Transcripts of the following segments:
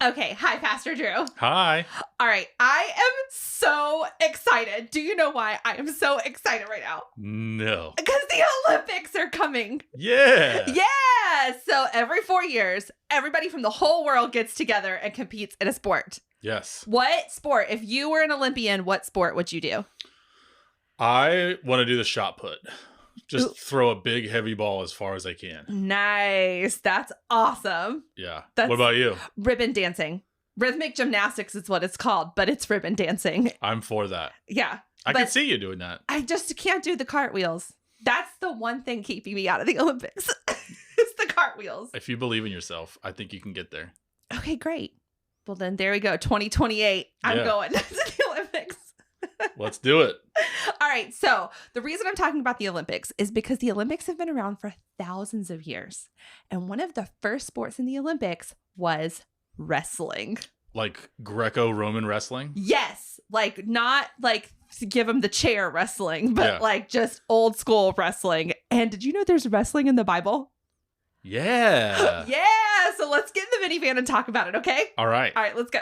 Okay, hi, Pastor Drew. Hi. All right, I am so excited. Do you know why I am so excited right now? No. Because the Olympics are coming. Yeah. Yeah! So every 4 years, everybody from the whole world gets together and competes in a sport. Yes. What sport, if you were an Olympian, what sport would you do? I want to do the shot put. Just Ooh. throw a big heavy ball as far as I can. Nice. That's awesome. Yeah. That's what about you? Ribbon dancing. Rhythmic gymnastics is what it's called, but it's ribbon dancing. I'm for that. Yeah. I can see you doing that. I just can't do the cartwheels. That's the one thing keeping me out of the Olympics. It's the cartwheels. If you believe in yourself, I think you can get there. Okay, great. Well, then there we go. 2028. I'm going to the Olympics. Let's do it. All right. So the reason I'm talking about the Olympics is because the Olympics have been around for thousands of years. And one of the first sports in the Olympics was wrestling. Like Greco-Roman wrestling? Yes. Like not like give them the chair wrestling, but like just old school wrestling. And did you know there's wrestling in the Bible? Yeah. Yeah. So let's get in the minivan and talk about it. Okay. All right. All right. Let's go.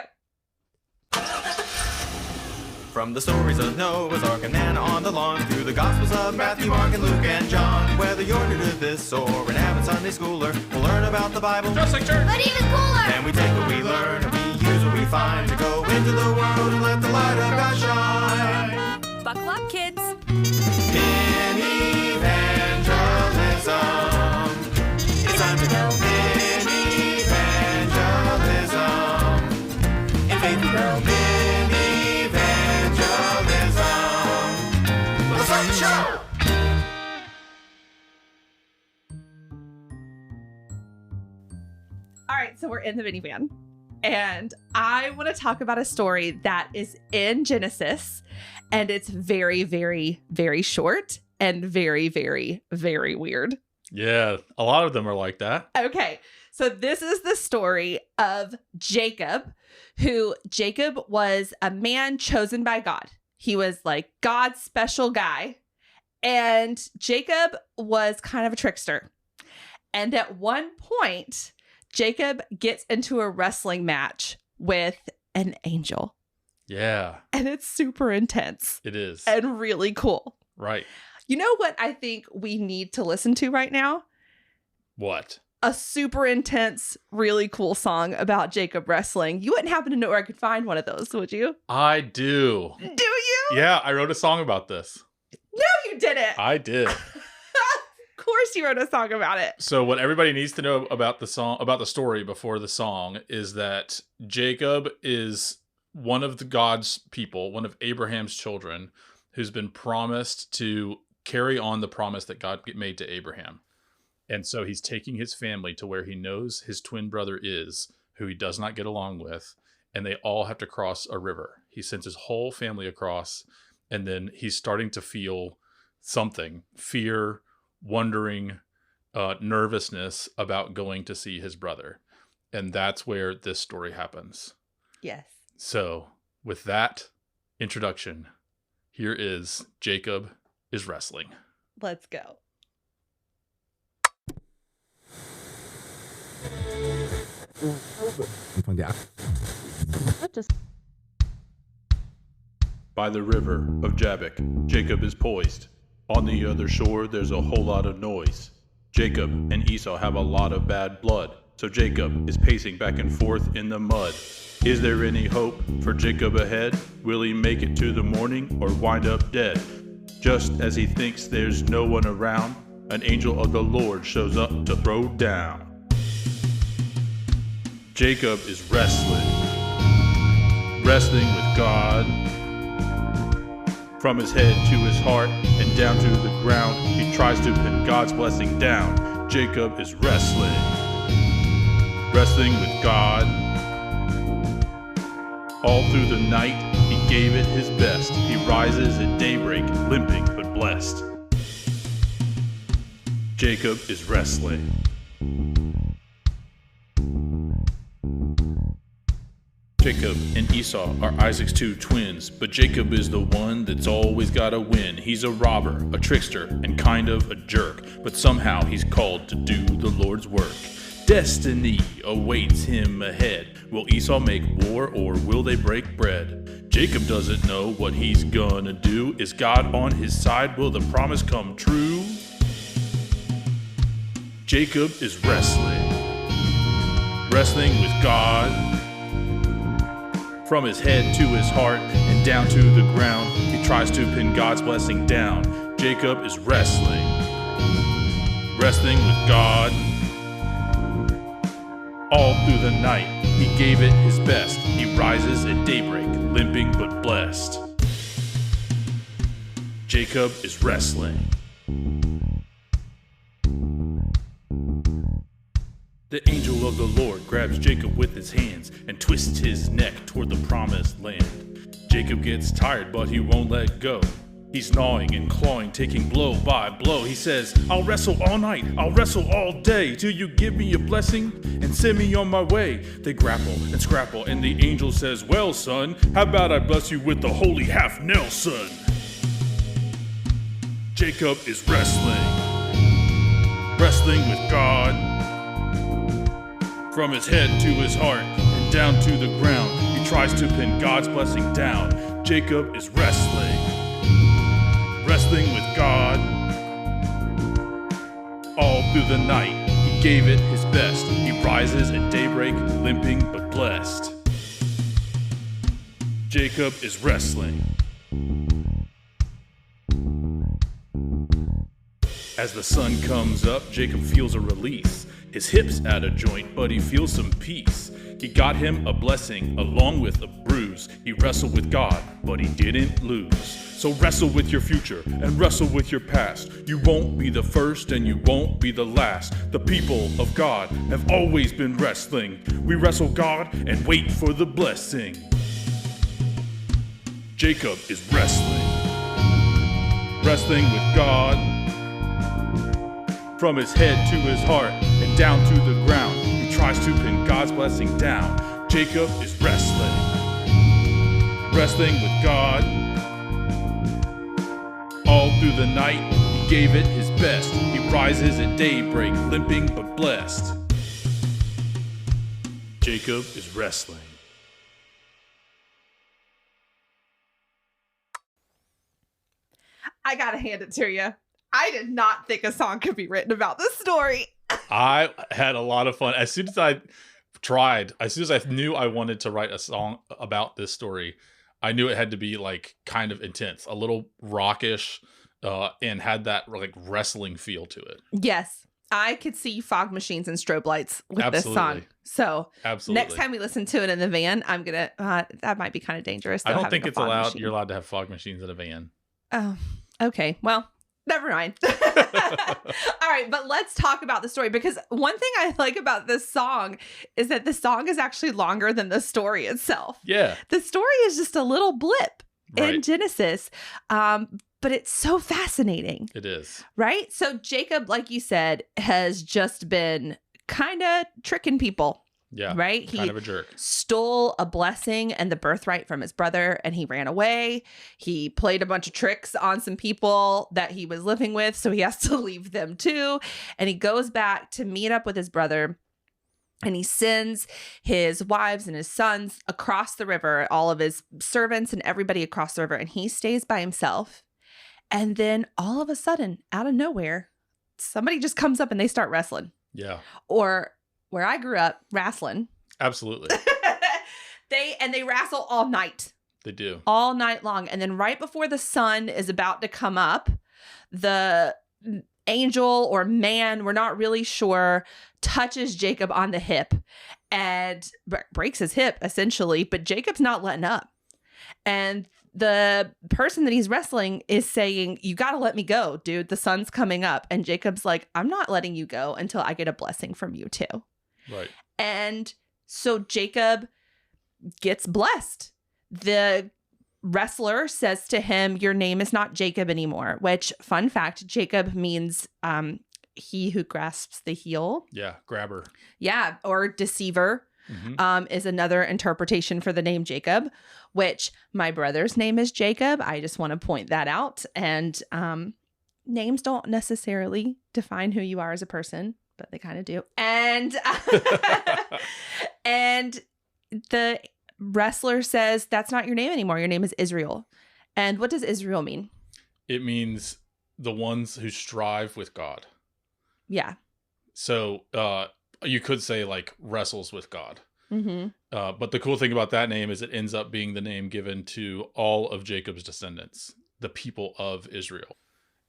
From the stories of Noah's Ark and Manna on the lawn, through the Gospels of Matthew, Mark, and Luke, and John. Whether you're new to this or an avid Sunday schooler, we'll learn about the Bible, Just like church. But even cooler! and we take what we learn and we use what we find to go into the world and let the light of God shine. Buckle up, kids. Minivangelism. It's time to go. Minivangelism. In faith we grow. Show. All right, so we're in the minivan, and I want to talk about a story that is in Genesis, and it's very, very, very short and very, very, very weird. Yeah. A lot of them are like that. Okay, so this is the story of Jacob, Jacob was a man chosen by God. He was like God's special guy. And Jacob was kind of a trickster. And at one point, Jacob gets into a wrestling match with an angel. Yeah. And it's super intense. It is. And really cool. Right. You know what I think we need to listen to right now? What? A super intense, really cool song about Jacob wrestling. You wouldn't happen to know where I could find one of those, would you? I do. Do you? Yeah, I wrote a song about this. No, you didn't. I did. Of course you wrote a song about it. So what everybody needs to know about the song, about the story before the song, is that Jacob is one of God's people, one of Abraham's children, who's been promised to carry on the promise that God made to Abraham. And so he's taking his family to where he knows his twin brother is, who he does not get along with, and they all have to cross a river. He sends his whole family across, and then he's starting to feel something, fear, wondering, nervousness about going to see his brother. And that's where this story happens. Yes. So with that introduction, here is Jacob is Wrestling. Let's go. By the river of Jabbok, Jacob is poised. On the other shore, there's a whole lot of noise. Jacob and Esau have a lot of bad blood, so Jacob is pacing back and forth in the mud. Is there any hope for Jacob ahead? Will he make it to the morning or wind up dead? Just as he thinks there's no one around, an angel of the Lord shows up to throw down. Jacob is wrestling with God. From his head to his heart and down to the ground, he tries to pin God's blessing down. Jacob is wrestling with God. All through the night, he gave it his best. He rises at daybreak, limping but blessed. Jacob is wrestling. Jacob and Esau are Isaac's two twins, but Jacob is the one that's always gotta win. He's a robber, a trickster, and kind of a jerk, but somehow he's called to do the Lord's work. destiny awaits him ahead. Will Esau make war or will they break bread? Jacob doesn't know what he's gonna do. Is God on his side? Will the promise come true? Jacob is wrestling with God. From his head to his heart and down to the ground, he tries to pin God's blessing down. Jacob is wrestling with God. All through the night, he gave it his best. He rises at daybreak, limping but blessed. Jacob is wrestling. The angel of the Lord grabs Jacob with his hands and twists his neck toward the promised land. Jacob gets tired, but he won't let go. He's gnawing and clawing, taking blow by blow. He says, I'll wrestle all night, I'll wrestle all day, till you give me a blessing and send me on my way. They grapple and scrapple, and the angel says, well, son, how about I bless you with the holy half-nail, son? Jacob is wrestling with God. From his head to his heart and down to the ground, he tries to pin God's blessing down. Jacob is wrestling with God. All through the night, he gave it his best. He rises at daybreak, limping but blessed. Jacob is wrestling. As the sun comes up, Jacob feels a release. His hips out of joint, but he feels some peace. He got him a blessing along with a bruise. He wrestled with God, but he didn't lose. So wrestle with your future and wrestle with your past. You won't be the first and you won't be the last. The people of God have always been wrestling. We wrestle God and wait for the blessing. Jacob is wrestling with God. From his head to his heart and down to the ground, he tries to pin God's blessing down. Jacob is wrestling with God. All through the night, he gave it his best. He rises at daybreak, limping but blessed. Jacob is wrestling. I gotta hand it to you. I did not think a song could be written about this story. I had a lot of fun. As soon as I knew I wanted to write a song about this story, I knew it had to be like kind of intense, a little rockish, and had that like wrestling feel to it. Yes. I could see fog machines and strobe lights with this song. So next time we listen to it in the van, I'm going to, that might be kind of dangerous. I don't think it's allowed. You're allowed to have fog machines in a van. Oh, okay. Well, never mind. All right, but let's talk about the story, because one thing I like about this song is that the song is actually longer than the story itself. Yeah. The story is just a little blip in Genesis, but it's so fascinating. It is. Right? So Jacob, like you said, has just been kind of tricking people. Yeah. Right? Kind of a jerk. Stole a blessing and the birthright from his brother, and he ran away. He played a bunch of tricks on some people that he was living with, so he has to leave them too. And he goes back to meet up with his brother, and he sends his wives and his sons across the river, all of his servants and everybody across the river, and he stays by himself. And then all of a sudden, out of nowhere, somebody just comes up and they start wrestling. Yeah. Or where I grew up, wrestling. Absolutely. They wrestle all night. They do. All night long. And then right before the sun is about to come up, the angel or man, we're not really sure, touches Jacob on the hip and breaks his hip, essentially. But Jacob's not letting up. And the person that he's wrestling is saying, you got to let me go, dude. The sun's coming up. And Jacob's like, I'm not letting you go until I get a blessing from you too. Right. And so Jacob gets blessed. The wrestler says to him, your name is not Jacob anymore, which, fun fact, Jacob means he who grasps the heel. Yeah, grabber. Yeah, or deceiver. Is another interpretation for the name Jacob, which my brother's name is Jacob. I just want to point that out. And names don't necessarily define who you are as a person, but they kind of do. And and the wrestler says, that's not your name anymore. Your name is Israel. And what does Israel mean? It means the ones who strive with God. Yeah. So you could say like wrestles with God. Mm-hmm. But the cool thing about that name is it ends up being the name given to all of Jacob's descendants, the people of Israel.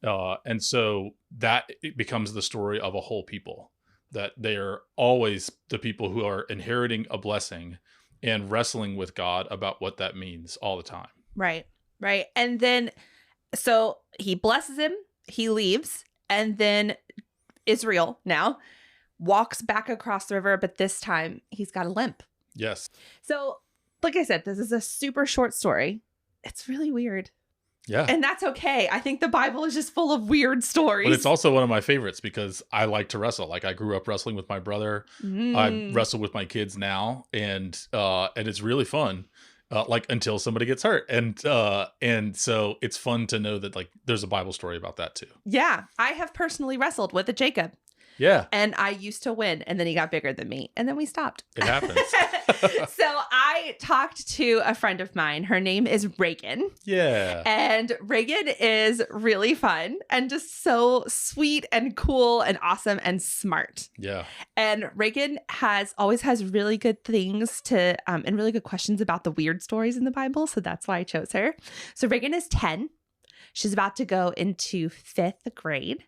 And so that it becomes the story of a whole people, that they are always the people who are inheriting a blessing and wrestling with God about what that means all the time. Right. Right. And then, so he blesses him, he leaves, and then Israel now walks back across the river, but this time he's got a limp. Yes. So, like I said, this is a super short story. It's really weird. Yeah. And that's okay. I think the Bible is just full of weird stories. But it's also one of my favorites because I like to wrestle. Like I grew up wrestling with my brother. I wrestle with my kids now, and it's really fun. Like until somebody gets hurt. And so it's fun to know that like there's a Bible story about that too. Yeah. I have personally wrestled with a Jacob. Yeah. And I used to win, and then he got bigger than me, and then we stopped. It happens. So I talked to a friend of mine. Her name is Reagan. Yeah. And Reagan is really fun and just so sweet and cool and awesome and smart. Yeah. And Reagan always has really good things to and really good questions about the weird stories in the Bible. So that's why I chose her. So Reagan is 10. She's about to go into 5th grade.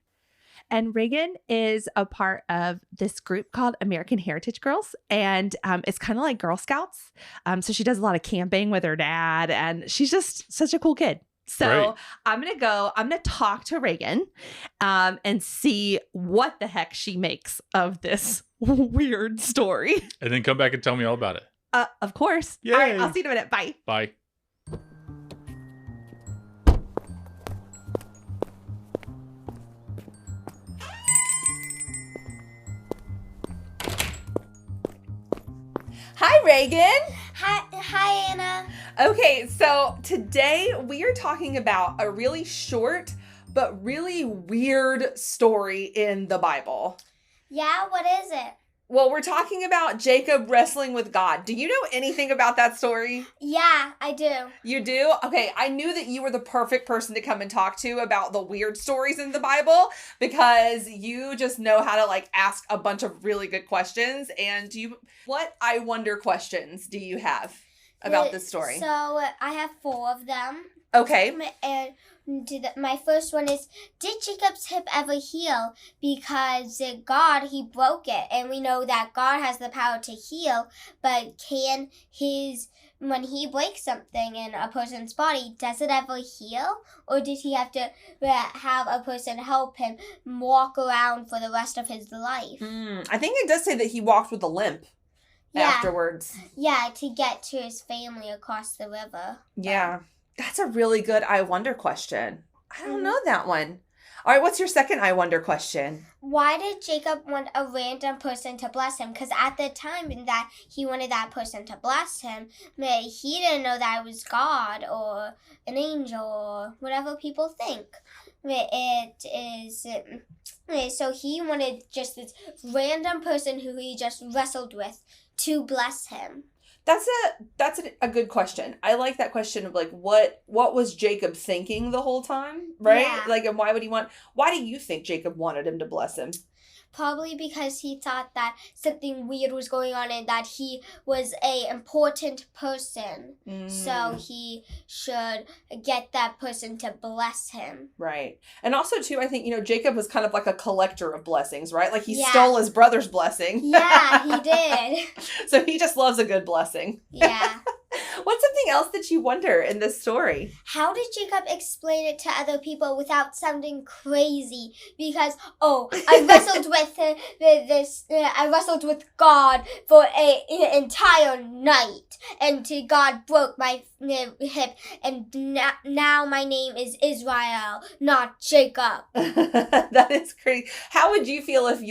And Reagan is a part of this group called American Heritage Girls. And it's kind of like Girl Scouts. So she does a lot of camping with her dad. And she's just such a cool kid. So Great. I'm going to talk to Reagan and see what the heck she makes of this weird story. And then come back and tell me all about it. Of course. Yay. All right, I'll see you in a minute. Bye. Bye. Hi, Reagan. Hi, Anna. Okay, so today we are talking about a really short but really weird story in the Bible. Yeah, what is it? Well, we're talking about Jacob wrestling with God. Do you know anything about that story? Yeah, I do. You do? Okay, I knew that you were the perfect person to come and talk to about the weird stories in the Bible because you just know how to like ask a bunch of really good questions. And what I wonder questions do you have about this story? So I have 4 of them. Okay. And my first one is, did Jacob's hip ever heal? Because God, he broke it. And we know that God has the power to heal. But when he breaks something in a person's body, does it ever heal? Or did he have to have a person help him walk around for the rest of his life? I think it does say that he walked with a limp afterwards. Yeah, to get to his family across the river. Yeah. That's a really good I wonder question. I don't know that one. All right, what's your second I wonder question? Why did Jacob want a random person to bless him? Because at the time that he wanted that person to bless him, he didn't know that it was God or an angel or whatever people think. It is... So he wanted just this random person who he just wrestled with to bless him. That's a good question. I like that question of like what was Jacob thinking the whole time, right? Yeah. Like, and why do you think Jacob wanted him to bless him? Probably because he thought that something weird was going on and that he was an important person. So he should get that person to bless him. Right. And also, too, I think, Jacob was kind of like a collector of blessings, right? Like he stole his brother's blessing. Yeah, he did. So he just loves a good blessing. Yeah. What's something else that you wonder in this story? How did Jacob explain it to other people without sounding crazy? Because, I wrestled with I wrestled with God for an entire night, and God broke my hip, and now my name is Israel, not Jacob. That is crazy. How would you feel if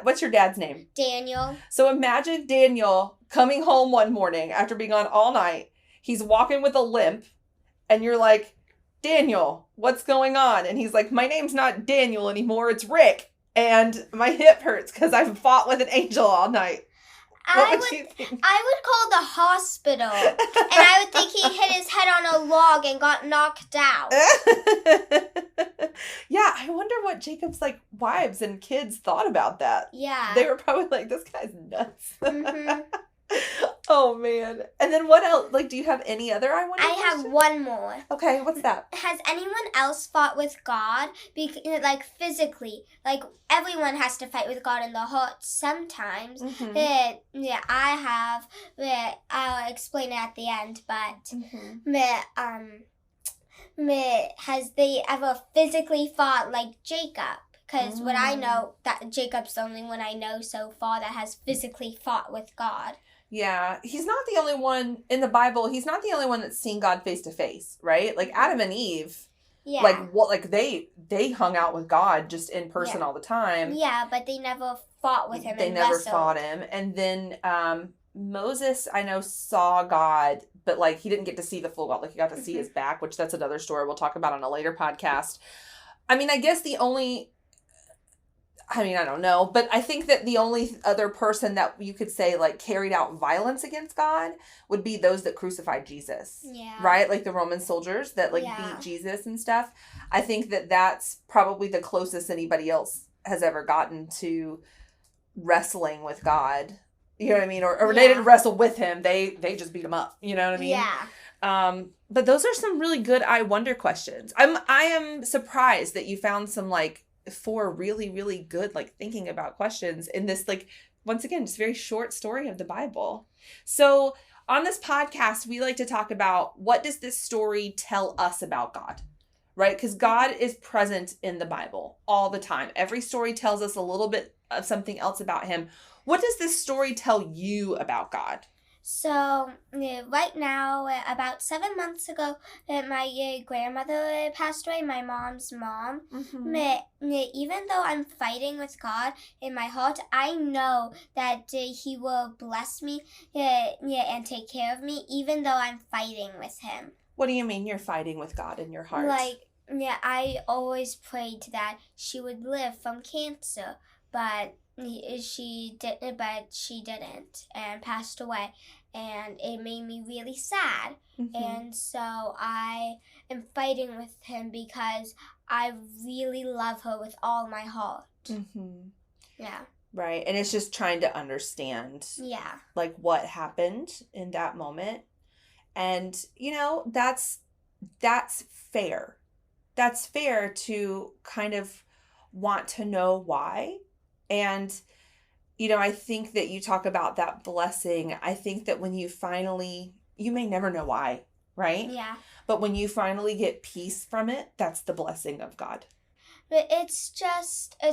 what's your dad's name? Daniel. So imagine Daniel coming home one morning after being on all night. He's walking with a limp, and you're like, Daniel, what's going on? And he's like, my name's not Daniel anymore, it's Rick. and my hip hurts because I've fought with an angel all night. What would you think? I would call the hospital, and I would think he hit his head on a log and got knocked out. Yeah, I wonder what Jacob's like wives and kids thought about that. Yeah. They were probably like, this guy's nuts. Mm-hmm. Oh, man. And then what else? Like, do you have any other I wonder? I have one more. Okay, what's that? Has anyone else fought with God? Like physically, like everyone has to fight with God in the heart sometimes. Mm-hmm. Yeah, I have. I'll explain it at the end. But has they ever physically fought like Jacob? Because what I know, that Jacob's the only one I know so far that has physically fought with God. Yeah, he's not the only one in the Bible. He's not the only one that's seen God face to face, right? Like Adam and Eve, Yeah. like they hung out with God just in person all the time. Yeah, but they never fought with him. They never fought him. And then Moses, I know, saw God, but like he didn't get to see the full God. Like he got to see his back, which that's another story we'll talk about on a later podcast. I mean, I guess I don't know, but I think that the only other person that you could say like carried out violence against God would be those that crucified Jesus. Yeah. Right? Like the Roman soldiers that like beat Jesus and stuff. I think that that's probably the closest anybody else has ever gotten to wrestling with God. You know what I mean? Or they didn't wrestle with him. They just beat him up. You know what I mean? Yeah. But those are some really good I wonder questions. I am surprised that you found some like 4 really, really good, like thinking about questions in this, like, once again, just very short story of the Bible. So on this podcast, we like to talk about what does this story tell us about God, right? Because God is present in the Bible all the time. Every story tells us a little bit of something else about him. What does this story tell you about God? So, right now, about 7 months ago, my grandmother passed away, my mom's mom. Even though I'm fighting with God in my heart, I know that he will bless me and take care of me, even though I'm fighting with him. What do you mean you're fighting with God in your heart? I always prayed that she would live from cancer, but she didn't and passed away, and it made me really sad. And so I am fighting with him because I really love her with all my heart. Yeah. Right. And it's just trying to understand like what happened in that moment. And that's fair. That's fair to kind of want to know why. And, I think that you talk about that blessing. I think that when you may never know why, right? Yeah. But when you finally get peace from it, that's the blessing of God. But it's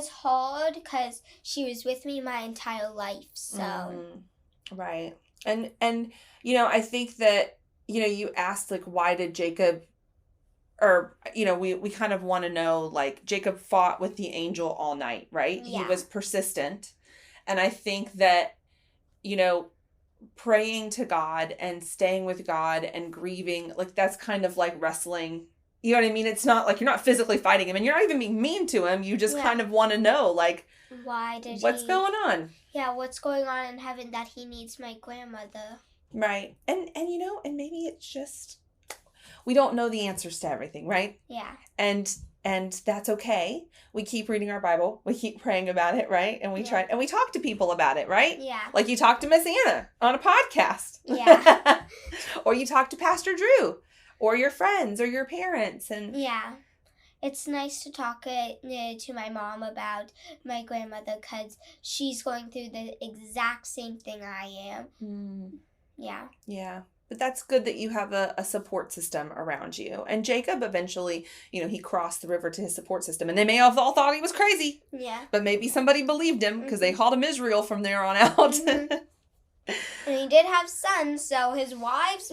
hard because she was with me my entire life, so. Right. And I think that, you asked, like, why did Jacob, or, we kind of want to know, like, Jacob fought with the angel all night, right? Yeah. He was persistent. And I think that, praying to God and staying with God and grieving, like, that's kind of like wrestling. You know what I mean? It's not like you're not physically fighting him and you're not even being mean to him. You just kind of want to know, like, what's going on? Yeah, what's going on in heaven that he needs my grandmother. Right. And maybe it's just, we don't know the answers to everything, right? Yeah. And that's okay. We keep reading our Bible. We keep praying about it, right? And we try, and we talk to people about it, right? Yeah. Like you talk to Miss Anna on a podcast. Yeah. Or you talk to Pastor Drew or your friends or your parents. And yeah. It's nice to talk to my mom about my grandmother because she's going through the exact same thing I am. Yeah. Yeah. But that's good that you have a support system around you. And Jacob eventually, he crossed the river to his support system. And they may have all thought he was crazy. Yeah. But maybe somebody believed him because they called him Israel from there on out. And he did have sons, so his wives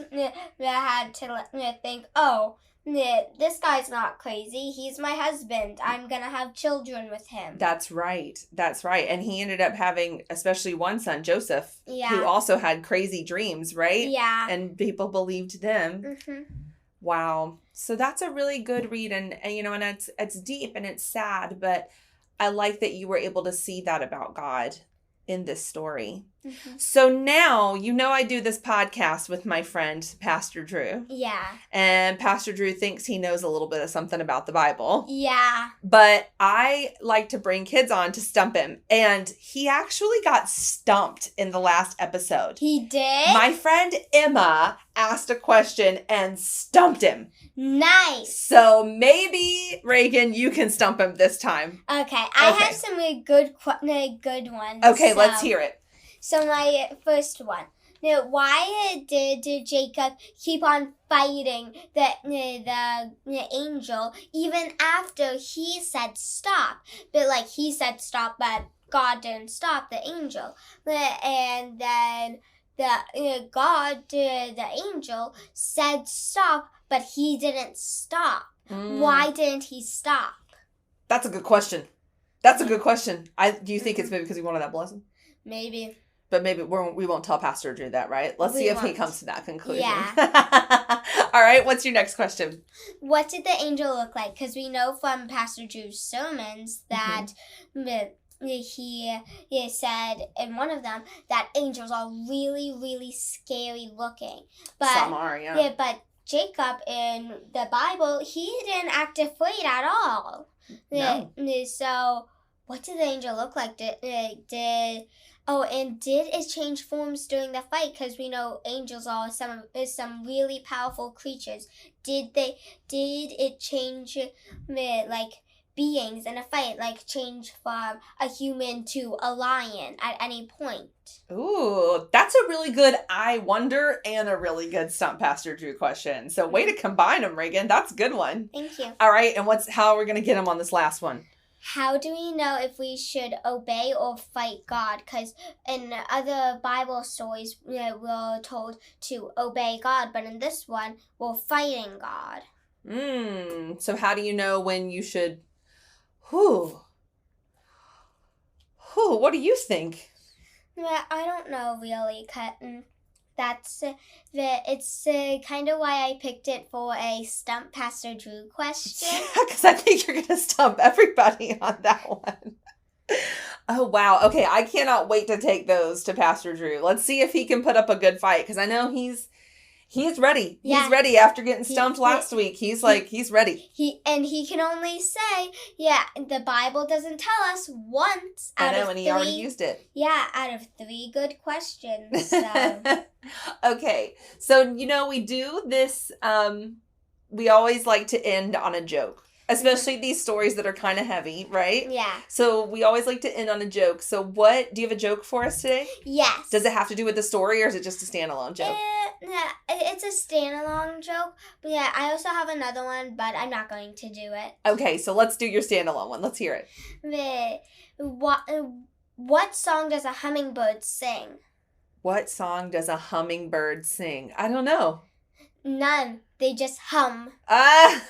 had to think, oh, this guy's not crazy. He's my husband. I'm going to have children with him. That's right. That's right. And he ended up having especially one son, Joseph, who also had crazy dreams, right? Yeah. And people believed them. Wow. So that's a really good read. And it's deep and it's sad, but I like that you were able to see that about God in this story. Mm-hmm. So now, I do this podcast with my friend, Pastor Drew. Yeah. And Pastor Drew thinks he knows a little bit of something about the Bible. Yeah. But I like to bring kids on to stump him. And he actually got stumped in the last episode. He did? My friend Emma asked a question and stumped him. Nice. So maybe, Reagan, you can stump him this time. Okay. I have some good ones. Okay, let's hear it. So my first one. Now, why did Jacob keep on fighting the angel even after he said stop? But he said stop, but God didn't stop the angel. And then the angel said stop, but he didn't stop. Why didn't he stop? That's a good question. Do you think it's maybe because he wanted that blessing? Maybe. But maybe we won't tell Pastor Drew that, right? Let's see if he comes to that conclusion. Yeah. All right, what's your next question? What did the angel look like? Because we know from Pastor Drew's sermons that he said in one of them that angels are really, really scary looking. But some are, yeah. Yeah, but Jacob in the Bible, he didn't act afraid at all. No. So what did the angel look like? Did it change forms during the fight? Because we know angels are some really powerful creatures. Did it change beings in a fight, change from a human to a lion at any point? Ooh, that's a really good I wonder and a really good Stump Pastor Drew question. So way to combine them, Reagan. That's a good one. Thank you. All right, and how are we going to get him on this last one? How do we know if we should obey or fight God? Because in other Bible stories, we're told to obey God, but in this one, we're fighting God. So how do you know when you should... what do you think? I don't know, really, Cotton. It's kind of why I picked it for a Stump Pastor Drew question. Yeah, because I think you're going to stump everybody on that one. Oh, wow. Okay, I cannot wait to take those to Pastor Drew. Let's see if he can put up a good fight, because I know he's ready. Yeah. He's ready after getting stumped last week. He's ready. He can only say, the Bible doesn't tell us once out of 3. I know, and he already used it. Yeah, out of 3 good questions. So. Okay, so we do this. We always like to end on a joke, especially these stories that are kind of heavy, right? Yeah. So we always like to end on a joke. So do you have a joke for us today? Yes. Does it have to do with the story, or is it just a standalone joke? It's a standalone joke. But yeah, I also have another one, but I'm not going to do it. Okay, so let's do your standalone one. Let's hear it. What song does a hummingbird sing? What song does a hummingbird sing? I don't know. None. They just hum. I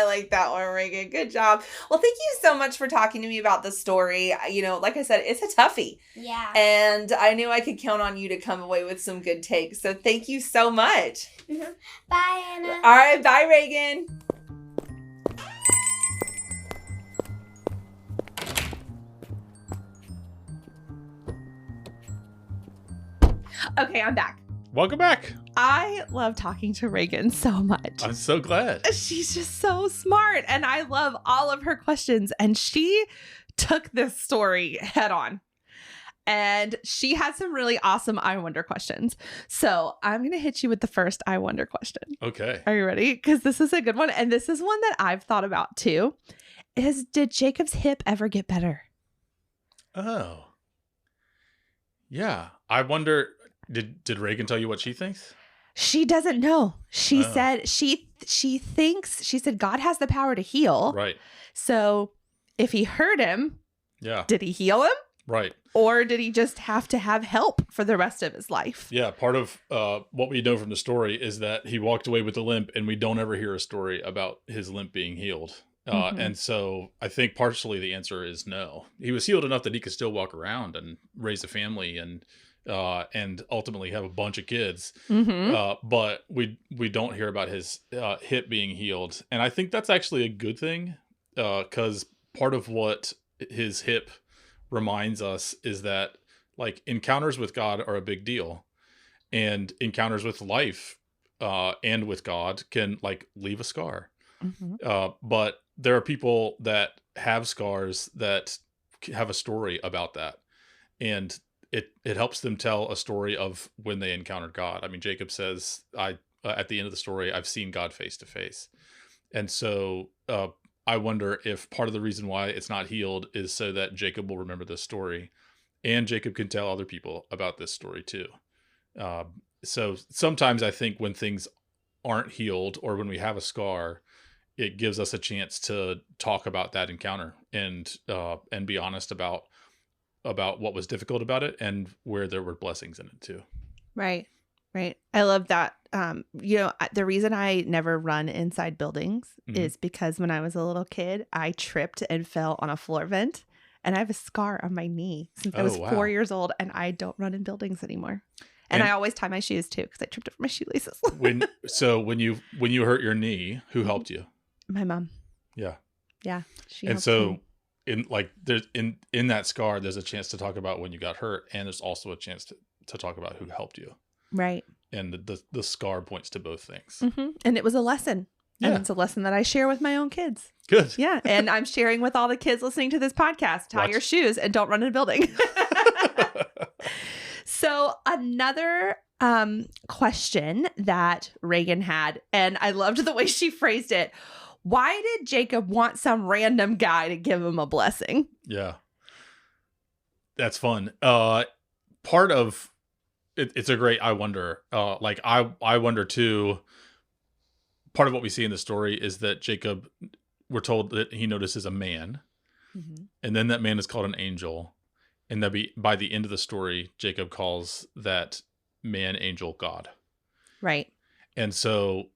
like that one, Reagan. Good job. Well, thank you so much for talking to me about the story. Like I said, it's a toughie. Yeah. And I knew I could count on you to come away with some good takes. So thank you so much. Mm-hmm. Bye, Anna. All right. Bye, Reagan. Okay, I'm back. Welcome back. I love talking to Reagan so much. I'm so glad. She's just so smart, and I love all of her questions, and she took this story head on. And she had some really awesome I Wonder questions. So I'm going to hit you with the first I Wonder question. Okay. Are you ready? Because this is a good one, and this is one that I've thought about too. Did Jacob's hip ever get better? Oh. Yeah. I wonder... Did Reagan tell you what she thinks? She doesn't know. She said she said God has the power to heal. Right. So if he hurt him, did he heal him? Right. Or did he just have to have help for the rest of his life? Yeah. Part of what we know from the story is that he walked away with a limp, and we don't ever hear a story about his limp being healed. And so I think partially the answer is no. He was healed enough that he could still walk around and raise a family and ultimately have a bunch of kids. But we don't hear about his hip being healed. And I think that's actually a good thing, because part of what his hip reminds us is that like encounters with God are a big deal, and encounters with life and with God can like leave a scar. But there are people that have scars that have a story about that, and it helps them tell a story of when they encountered God. I mean, Jacob says, at the end of the story, I've seen God face to face. And so I wonder if part of the reason why it's not healed is so that Jacob will remember this story, and Jacob can tell other people about this story too. So sometimes I think when things aren't healed, or when we have a scar, it gives us a chance to talk about that encounter and be honest about what was difficult about it and where there were blessings in it too. Right. I love that. The reason I never run inside buildings is because when I was a little kid, I tripped and fell on a floor vent, and I have a scar on my knee since I was 4 years old, and I don't run in buildings anymore. And I always tie my shoes too, because I tripped over my shoelaces. when you hurt your knee, who helped you? My mom. Yeah. She and helped so me. in that scar, there's a chance to talk about when you got hurt, and there's also a chance to talk about who helped you. Right. And the scar points to both things. And it was a lesson. Yeah. And it's a lesson that I share with my own kids. Good. Yeah. And I'm sharing with all the kids listening to this podcast. Tie your shoes and don't run in a building. So another question that Reagan had, and I loved the way she phrased it. Why did Jacob want some random guy to give him a blessing? Yeah. That's fun. Part of it's a great I wonder. I wonder too. Part of what we see in the story is that Jacob, we're told that he notices a man, and then that man is called an angel, and that by the end of the story, Jacob calls that man angel God. Right. And so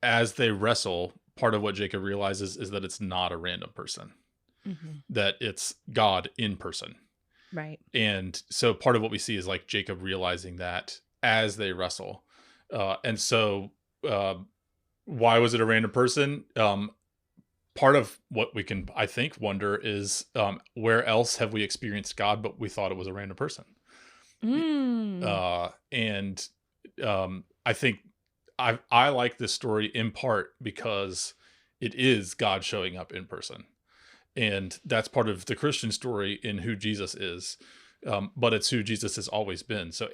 as they wrestle, part of what Jacob realizes is that it's not a random person, that it's God in person. Right. And so part of what we see is like Jacob realizing that as they wrestle. And so why was it a random person? Part of what we can, I think, wonder is where else have we experienced God, but we thought it was a random person? I think I like this story in part because it is God showing up in person. And that's part of the Christian story in who Jesus is. But it's who Jesus has always been. So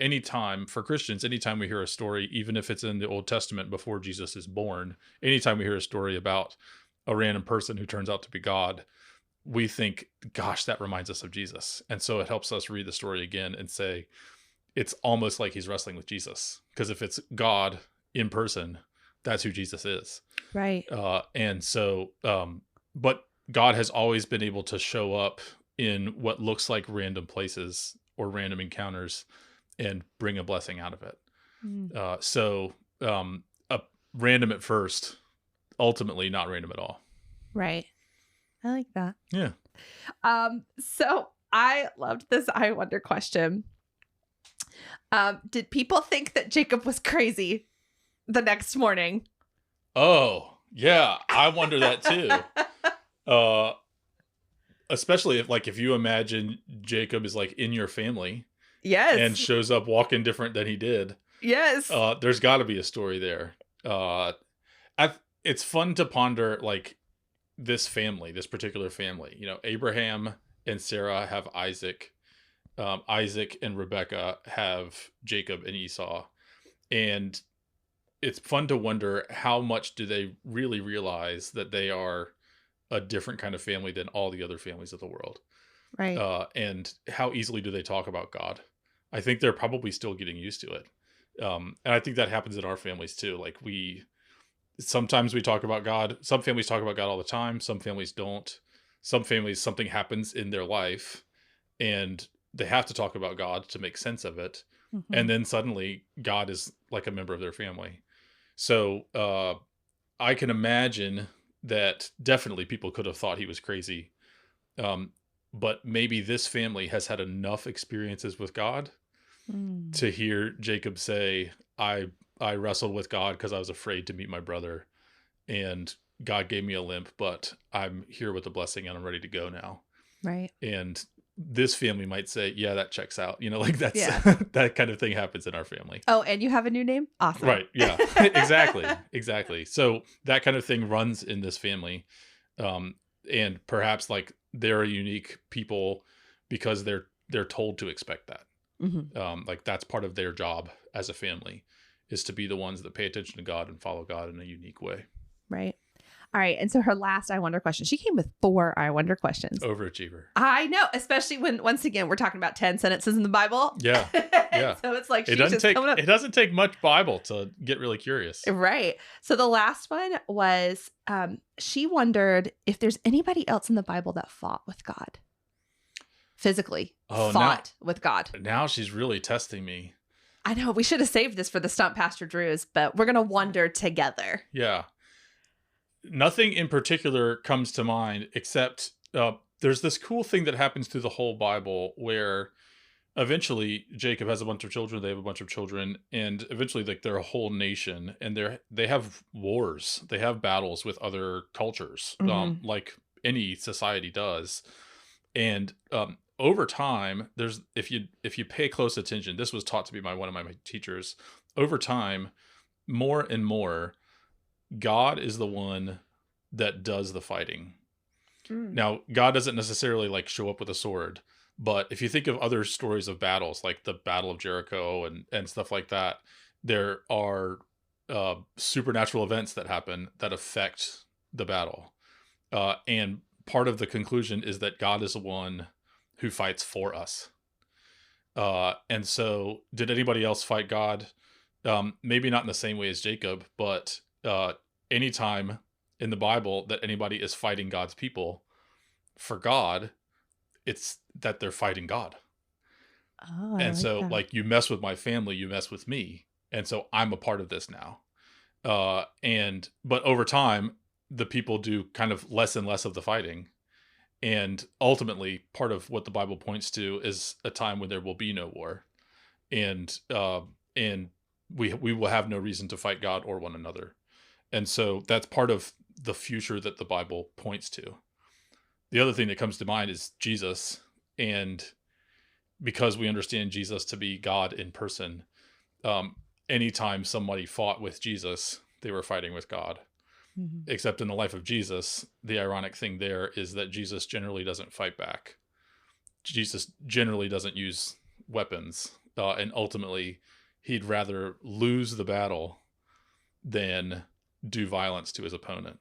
for Christians, anytime we hear a story, even if it's in the Old Testament before Jesus is born, anytime we hear a story about a random person who turns out to be God, we think, gosh, that reminds us of Jesus. And so it helps us read the story again and say, it's almost like he's wrestling with Jesus. Because if it's God in person, that's who Jesus is. Right. But God has always been able to show up in what looks like random places or random encounters and bring a blessing out of it. Random at first, ultimately not random at all. Right. I like that. Yeah. So I loved this I wonder question. Did people think that Jacob was crazy the next morning? Oh, yeah. I wonder that too. Especially if you imagine Jacob is like in your family. Yes. And shows up walking different than he did. Yes. There's got to be a story there. It's fun to ponder like this particular family. You know, Abraham and Sarah have Isaac. Isaac and Rebecca have Jacob and Esau. And it's fun to wonder how much do they really realize that they are a different kind of family than all the other families of the world. Right. And how easily do they talk about God? I think they're probably still getting used to it. And I think that happens in our families too. Like sometimes we talk about God. Some families talk about God all the time. Some families don't. Some families, something happens in their life and they have to talk about God to make sense of it. And then suddenly God is like a member of their family. So I can imagine that definitely people could have thought he was crazy. But maybe this family has had enough experiences with God to hear Jacob say, I wrestled with God because I was afraid to meet my brother. And God gave me a limp, but I'm here with the blessing and I'm ready to go now. Right. And this family might say, yeah, that checks out. Like that's Yeah. that kind of thing happens in our family. Oh, and you have a new name? Awesome. Right. Yeah, exactly. So that kind of thing runs in this family. And perhaps like they're a unique people because they're told to expect that. Mm-hmm. Like that's part of their job as a family, is to be the ones that pay attention to God and follow God in a unique way. Right. All right. And so her last I wonder question, she came with 4 I wonder questions. Overachiever. I know, especially when, once again, we're talking about 10 sentences in the Bible. Yeah. Yeah. So it's like, It doesn't take much Bible to get really curious. Right. So the last one was, she wondered if there's anybody else in the Bible that fought with God. Physically fought with God. Now she's really testing me. I know. We should have saved this for the Stump Pastor Drews, but we're going to wonder together. Yeah. Nothing in particular comes to mind except there's this cool thing that happens through the whole Bible where eventually Jacob has a bunch of children. They have a bunch of children, and eventually like they're a whole nation, and they have wars. They have battles with other cultures, like any society does. And over time, there's if you pay close attention, this was taught to me by one of my teachers. Over time, more and more, God is the one that does the fighting. Now, God doesn't necessarily like show up with a sword, but if you think of other stories of battles, like the Battle of Jericho and stuff like that, there are supernatural events that happen that affect the battle. And part of the conclusion is that God is the one who fights for us. And so did anybody else fight God? Maybe not in the same way as Jacob, but anytime in the Bible that anybody is fighting God's people for God, it's that they're fighting God. Oh, and so that. Like, you mess with my family, you mess with me. And so I'm a part of this now. But over time, the people do kind of less and less of the fighting. And ultimately, part of what the Bible points to is a time when there will be no war. And we will have no reason to fight God or one another. And so that's part of the future that the Bible points to. The other thing that comes to mind is Jesus. And because we understand Jesus to be God in person, anytime somebody fought with Jesus, they were fighting with God. Mm-hmm. Except in the life of Jesus, the ironic thing there is that Jesus generally doesn't fight back. Jesus generally doesn't use weapons. And ultimately, he'd rather lose the battle than do violence to his opponent.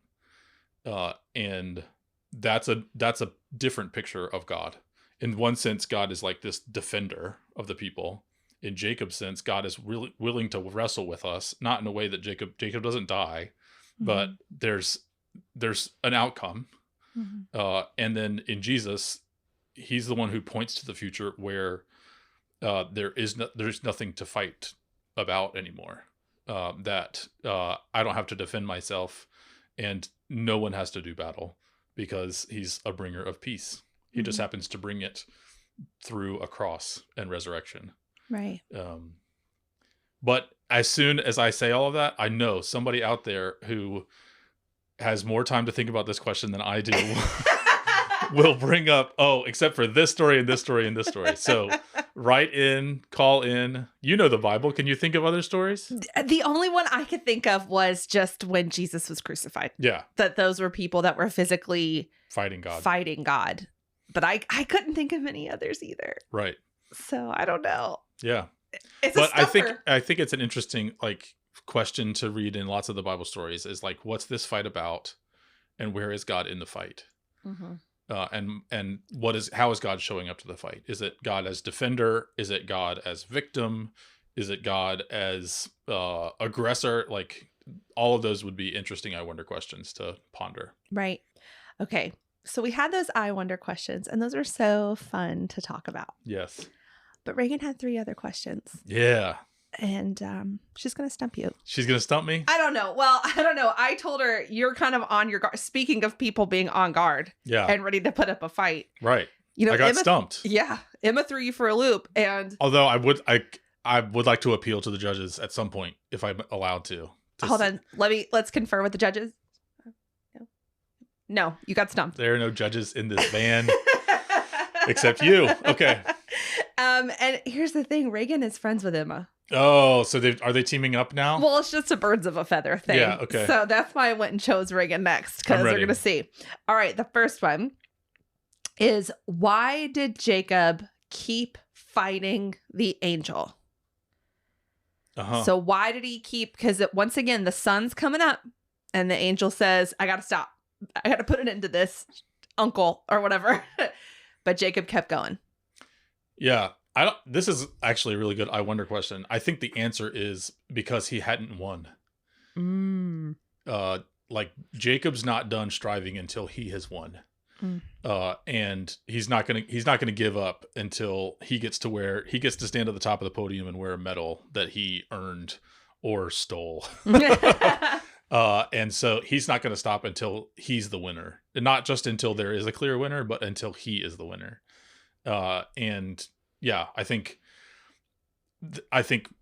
And that's a different picture of God. In one sense, God is like this defender of the people. In Jacob's sense, God is really willing to wrestle with us, not in a way that Jacob doesn't die, but there's an outcome. And then in Jesus, he's the one who points to the future where there's nothing to fight about anymore. That I don't have to defend myself, and no one has to do battle because he's a bringer of peace. He just happens to bring it through a cross and resurrection. Right. But as soon as I say all of that, I know somebody out there who has more time to think about this question than I do will bring up, except for this story and this story and this story. So write in, call in. You know the Bible. Can you think of other stories? The only one I could think of was just when Jesus was crucified. Yeah. That those were people that were physically fighting God. But I couldn't think of any others either. Right. So I don't know. Yeah. It's but a stuffer. I think it's an interesting question to read in lots of the Bible stories is what's this fight about, and where is God in the fight? And how is God showing up to the fight? Is it God as defender? Is it God as victim? Is it God as aggressor? All of those would be interesting I wonder questions to ponder. Right. Okay. So we had those I wonder questions, and those are so fun to talk about. Yes. But Reagan had 3 other questions. Yeah. And she's going to stump you. She's going to stump me? I don't know. Well, I don't know. I told her you're kind of on your guard. Speaking of people being on guard and ready to put up a fight. Right. I got stumped. Yeah. Emma threw you for a loop. And although I would like to appeal to the judges at some point if I'm allowed to. Hold on. Let's confer with the judges. No, you got stumped. There are no judges in this van except you. Okay. And here's the thing. Reagan is friends with Emma. Oh, so are they teaming up now? Well, it's just a birds of a feather thing. Yeah, okay. So that's why I went and chose Reagan next, because I'm we're ready. going to see. All right, the first one is, why did Jacob keep fighting the angel? Uh-huh. So why did he keep, because once again, the sun's coming up and the angel says, I got to stop. I got to put it into this uncle or whatever. But Jacob kept going. Yeah. This is actually a really good I wonder question. I think the answer is because he hadn't won. Like Jacob's not done striving until he has won. And he's not gonna give up until he gets to where he gets to stand at the top of the podium and wear a medal that he earned or stole. And so he's not going to stop until he's the winner, and not just until there is a clear winner, but until he is the winner. And yeah, I think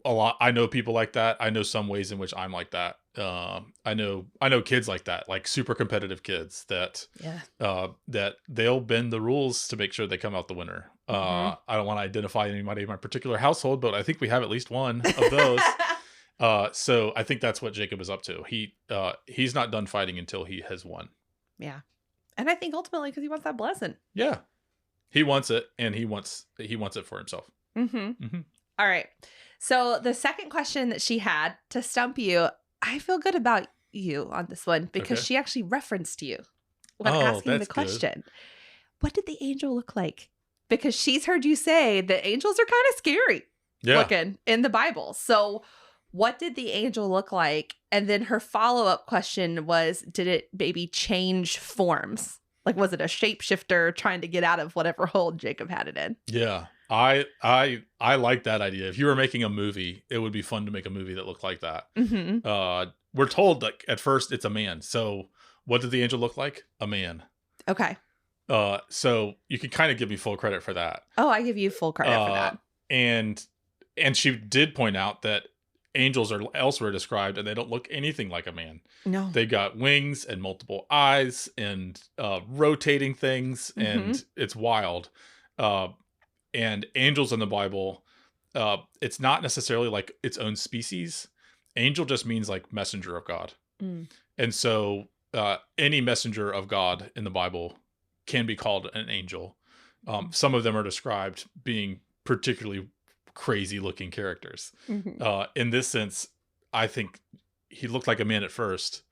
a lot. I know people like that. I know some ways in which I'm like that. I know kids like that, like super competitive kids that they'll bend the rules to make sure they come out the winner. I don't want to identify anybody in my particular household, but I think we have at least one of those. So I think that's what Jacob is up to. He's not done fighting until he has won. Yeah. And I think ultimately because he wants that blessing. Yeah. He wants it, and he wants it for himself. All right. So the second question that she had to stump you, I feel good about you on this one because she actually referenced you when asking the question. Good. What did the angel look like? Because she's heard you say that angels are kind of scary looking in the Bible. So what did the angel look like? And then her follow-up question was, did it maybe change forms? Like, was it a shapeshifter trying to get out of whatever hole Jacob had it in? Yeah. I like that idea. If you were making a movie, it would be fun to make a movie that looked like that. We're told that at first it's a man. So what did the angel look like? A man. Okay. So you can kind of give me full credit for that. Oh, I give you full credit for that. And she did point out that angels are elsewhere described and they don't look anything like a man. No. They got wings and multiple eyes and rotating things, and it's wild. And angels in the Bible, it's not necessarily like its own species. Angel just means like messenger of God. And so any messenger of God in the Bible can be called an angel. Some of them are described being particularly crazy looking characters. In this sense, I think he looked like a man at first.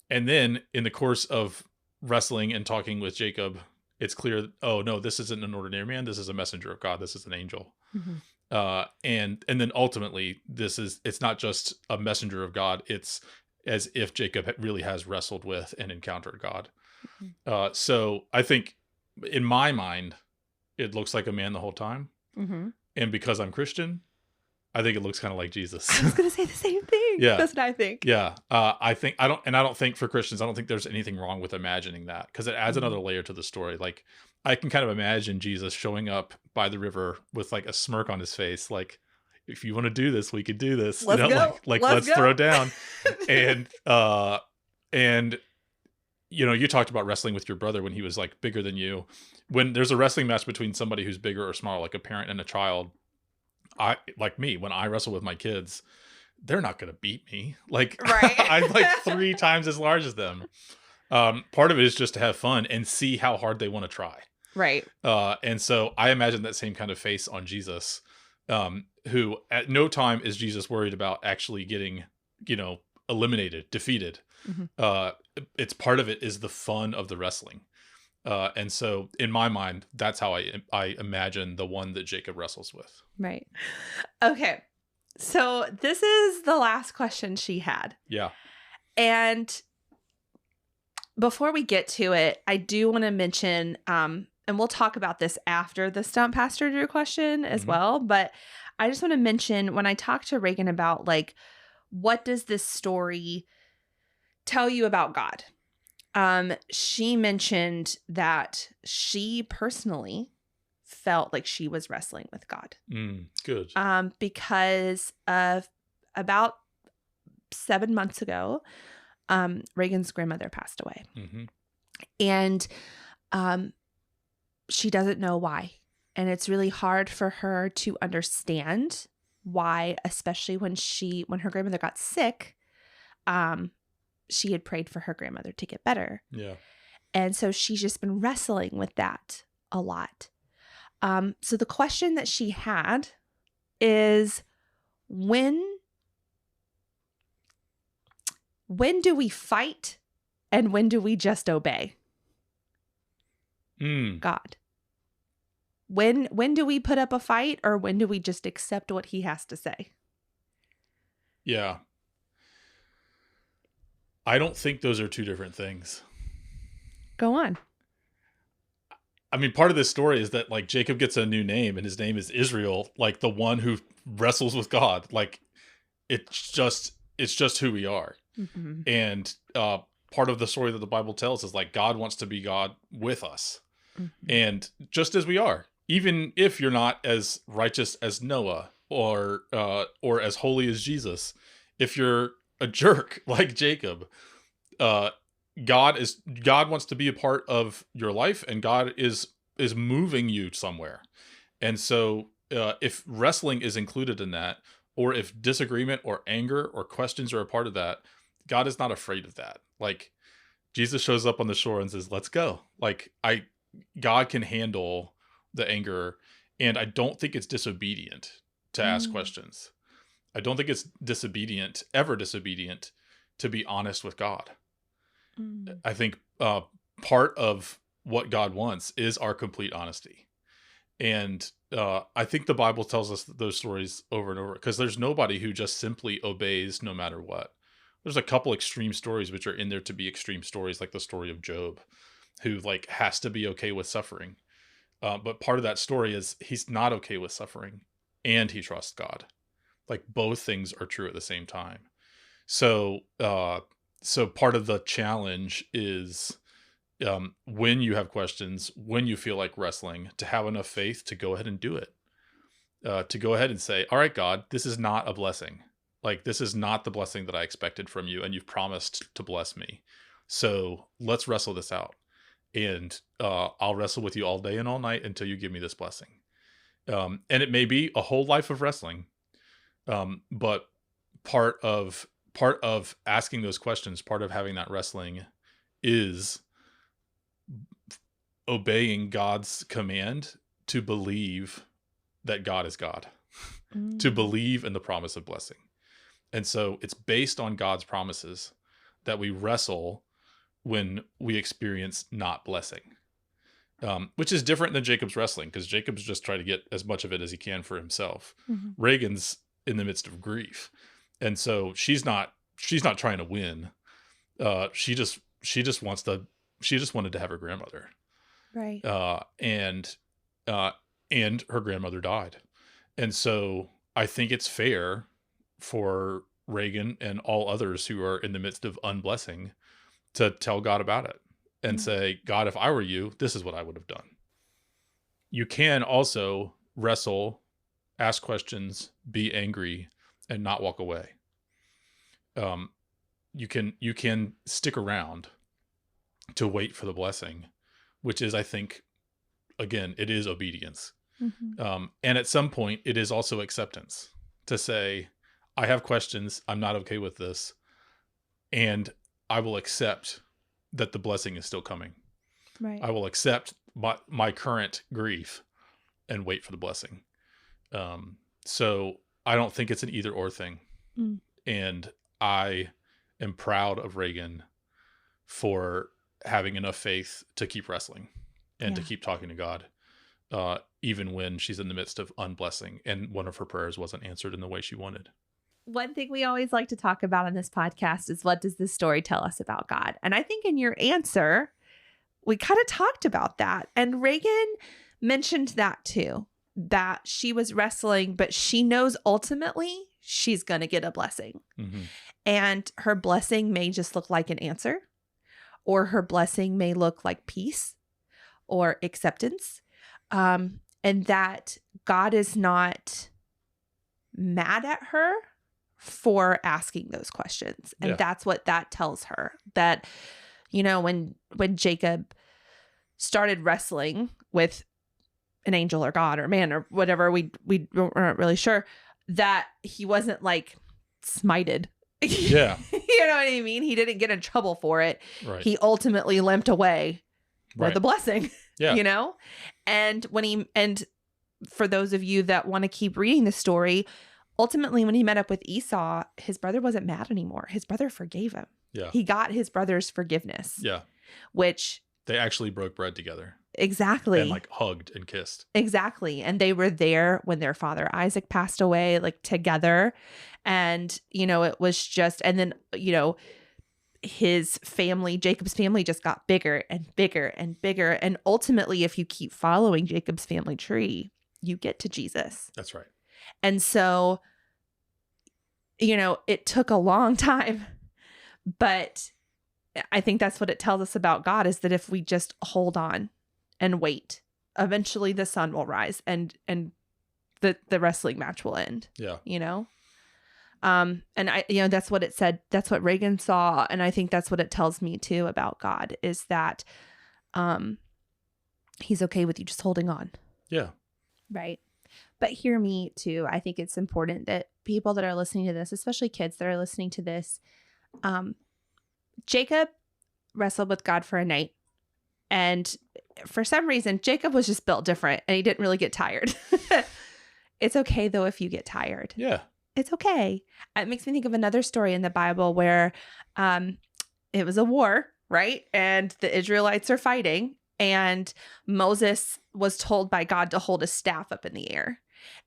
And then in the course of wrestling and talking with Jacob, it's clear, oh no, this isn't an ordinary man. This is a messenger of God. This is an angel. And then ultimately it's not just a messenger of God. It's as if Jacob really has wrestled with and encountered God. So I think in my mind, it looks like a man the whole time. And because I'm Christian, I think it looks kind of like Jesus. I was going to say the same thing. Yeah. That's what I think. Yeah. I don't think for Christians, I don't think there's anything wrong with imagining that, because it adds another layer to the story. Like, I can kind of imagine Jesus showing up by the river with like a smirk on his face. Like, if you want to do this, we could do this. Let's go. Let's throw down. And you know, you talked about wrestling with your brother when he was like bigger than you. When there's a wrestling match between somebody who's bigger or smaller, like a parent and a child, when I wrestle with my kids, they're not going to beat me. Like, I'm like 3 times as large as them. Part of it is just to have fun and see how hard they want to try. Right. And so I imagine that same kind of face on Jesus, who at no time is Jesus worried about actually getting, eliminated, defeated. It's part of it is the fun of the wrestling. And so in my mind, that's how I imagine the one that Jacob wrestles with. Right. Okay. So this is the last question she had. Yeah. And before we get to it, I do want to mention, and we'll talk about this after the Stump Pastor Drew question as well, but I just want to mention when I talked to Reagan about like, what does this story tell you about God? She mentioned that she personally felt like she was wrestling with God. Good. Because of about 7 months ago, Reagan's grandmother passed away. And she doesn't know why. And it's really hard for her to understand why, especially when her grandmother got sick, she had prayed for her grandmother to get better. Yeah. And so she's just been wrestling with that a lot. So the question that she had is, when do we fight and when do we just obey God? When do we put up a fight, or when do we just accept what he has to say? Yeah. I don't think those are two different things. Go on. I mean, part of this story is that like Jacob gets a new name, and his name is Israel, like the one who wrestles with God. Like it's just who we are. Mm-hmm. And part of the story that the Bible tells is like God wants to be God with us. Mm-hmm. And just as we are, even if you're not as righteous as Noah or as holy as Jesus, if you're a jerk like Jacob, God wants to be a part of your life, and God is moving you somewhere. And so if wrestling is included in that, or if disagreement or anger or questions are a part of that, God is not afraid of that. Like Jesus shows up on the shore and says, "Let's go." Like God can handle the anger, and I don't think it's disobedient to ask questions. I don't think it's ever disobedient to be honest with God. I think part of what God wants is our complete honesty. And I think the Bible tells us those stories over and over, because there's nobody who just simply obeys no matter what. There's a couple extreme stories which are in there to be extreme stories, like the story of Job, who like has to be okay with suffering. But part of that story is he's not okay with suffering, and he trusts God. Like both things are true at the same time. So part of the challenge is when you have questions, when you feel like wrestling, to have enough faith to go ahead and do it. To go ahead and say, all right, God, this is not a blessing. Like, this is not the blessing that I expected from you, and you've promised to bless me. So let's wrestle this out. And I'll wrestle with you all day and all night until you give me this blessing. And it may be a whole life of wrestling. But part of asking those questions, part of having that wrestling, is obeying God's command to believe that God is God, to believe in the promise of blessing. And so it's based on God's promises that we wrestle when we experience not blessing, which is different than Jacob's wrestling, because Jacob's just trying to get as much of it as he can for himself. Mm-hmm. Reagan's in the midst of grief. And so she's not trying to win. She just wanted to have her grandmother. Right. And her grandmother died. And so I think it's fair for Reagan and all others who are in the midst of unblessing to tell God about it and say, God, if I were you, this is what I would have done. You can also wrestle, ask questions, be angry, and not walk away. You can stick around to wait for the blessing, which is, I think, again, it is obedience. Mm-hmm. And at some point, it is also acceptance to say, I have questions. I'm not okay with this. And I will accept that the blessing is still coming. Right. I will accept my current grief and wait for the blessing. So I don't think it's an either or thing. Mm. And I am proud of Reagan for having enough faith to keep wrestling and to keep talking to God, even when she's in the midst of unblessing and one of her prayers wasn't answered in the way she wanted. One thing we always like to talk about on this podcast is, what does this story tell us about God? And I think in your answer, we kind of talked about that. And Reagan mentioned that too, that she was wrestling, but she knows ultimately she's going to get a blessing. Mm-hmm. And her blessing may just look like an answer, or her blessing may look like peace or acceptance. And that God is not mad at her for asking those questions. And that's what that tells her, that You know, when Jacob started wrestling with an angel or God or man or whatever, we weren't really sure, that he wasn't like smited. Yeah. You know what I mean? He didn't get in trouble for it. Right. He ultimately limped away with the blessing. Yeah. You know? And for those of you that want to keep reading the story, ultimately when he met up with Esau, his brother wasn't mad anymore. His brother forgave him. Yeah. He got his brother's forgiveness. Yeah. Which they actually broke bread together. Exactly. And like hugged and kissed. Exactly. And they were there when their father Isaac passed away, like together. And, you know, it was just, and then, you know, his family, Jacob's family, just got bigger and bigger and bigger. And ultimately, if you keep following Jacob's family tree, you get to Jesus. That's right. And so, you know, it took a long time, but I think that's what it tells us about God, is that if we just hold on and wait, eventually the sun will rise and the wrestling match will end. Yeah. You know? And I, you know, that's what it said. That's what Reagan saw. And I think that's what it tells me too about God, is that, he's okay with you just holding on. Yeah. Right. But hear me too. I think it's important that people that are listening to this, especially kids that are listening to this, Jacob wrestled with God for a night. And for some reason, Jacob was just built different and he didn't really get tired. It's okay though if you get tired. Yeah. It's okay. It makes me think of another story in the Bible where it was a war, right? And the Israelites are fighting, and Moses was told by God to hold his staff up in the air.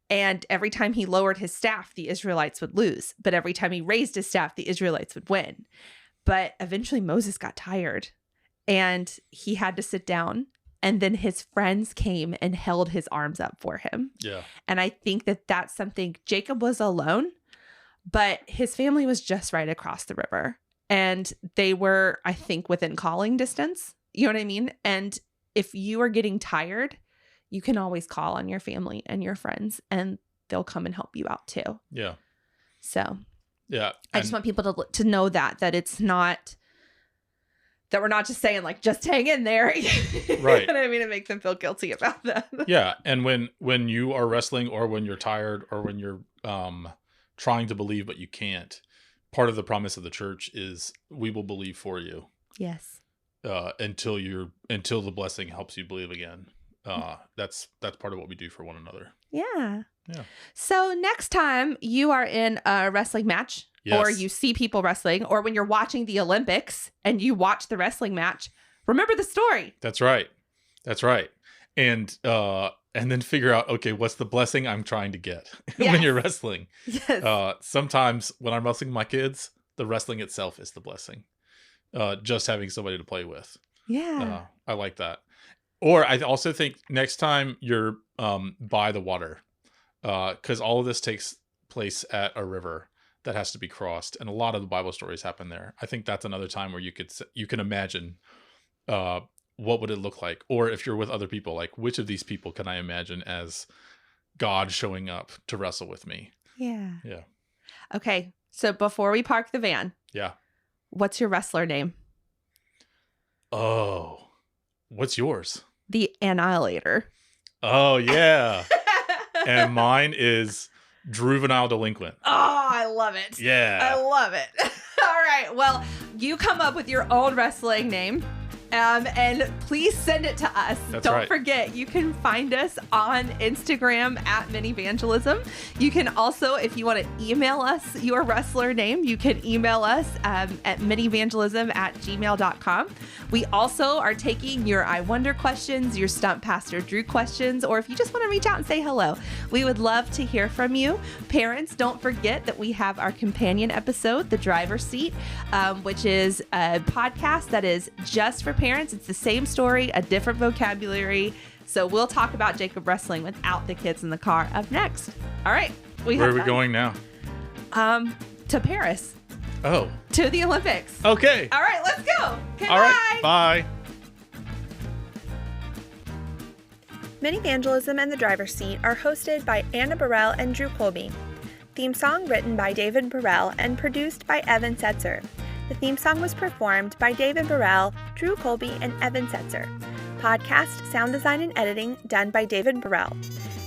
And every time he lowered his staff, the Israelites would lose. But every time he raised his staff, the Israelites would win. But eventually Moses got tired and he had to sit down. And then his friends came and held his arms up for him. Yeah. And I think that that's something. Jacob was alone, but his family was just right across the river. And they were, I think, within calling distance. You know what I mean? And if you are getting tired, you can always call on your family and your friends and they'll come and help you out too. Yeah. So, yeah. I just want people to know that it's not, that we're not just saying like, just hang in there. Right. And I mean, it makes them feel guilty about that. Yeah. And when you are wrestling or when you're tired or when you're trying to believe, but you can't, part of the promise of the church is we will believe for you. Yes. Until the blessing helps you believe again. That's part of what we do for one another. Yeah. Yeah. So next time you are in a wrestling match, yes, or you see people wrestling, or when you're watching the Olympics and you watch the wrestling match, remember the story. That's right. That's right. And then figure out, okay, what's the blessing I'm trying to get when you're wrestling? Yes. Sometimes when I'm wrestling my kids, the wrestling itself is the blessing. Just having somebody to play with. Yeah. I like that. Or I also think next time you're by the water, because all of this takes place at a river that has to be crossed, and a lot of the Bible stories happen there. I think that's another time where you can imagine what would it look like, or if you're with other people, like which of these people can I imagine as God showing up to wrestle with me? Yeah. Yeah. Okay, so before we park the van, yeah, what's your wrestler name? Oh, what's yours? The Annihilator. Oh, yeah. And mine is Juvenile Delinquent. Oh, I love it. Yeah. I love it. All right. Well, you come up with your own wrestling name. And please send it to us. Don't forget, you can find us on Instagram at Minivangelism. You can also, if you want to email us your wrestler name, you can email us at minivangelism@gmail.com. We also are taking your I Wonder questions, your Stump Pastor Drew questions, or if you just want to reach out and say hello, we would love to hear from you. Parents, don't forget that we have our companion episode, The Driver's Seat, which is a podcast that is just for parents. It's the same story, a different vocabulary. So we'll talk about Jacob wrestling without the kids in the car up next. All right. Where are we going now? To Paris. Oh. To the Olympics. Okay. All right, let's go. Okay, all right. Bye. Minivangelism and The Driver's Seat are hosted by Anna Burrell and Drew Colby. Theme song written by David Burrell and produced by Evan Setzer. The theme song was performed by David Burrell, Drew Colby, and Evan Setzer. Podcast, sound design, and editing done by David Burrell.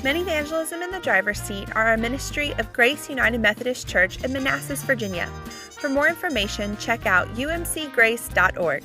Minivangelism in the Driver's Seat are a ministry of Grace United Methodist Church in Manassas, Virginia. For more information, check out umcgrace.org.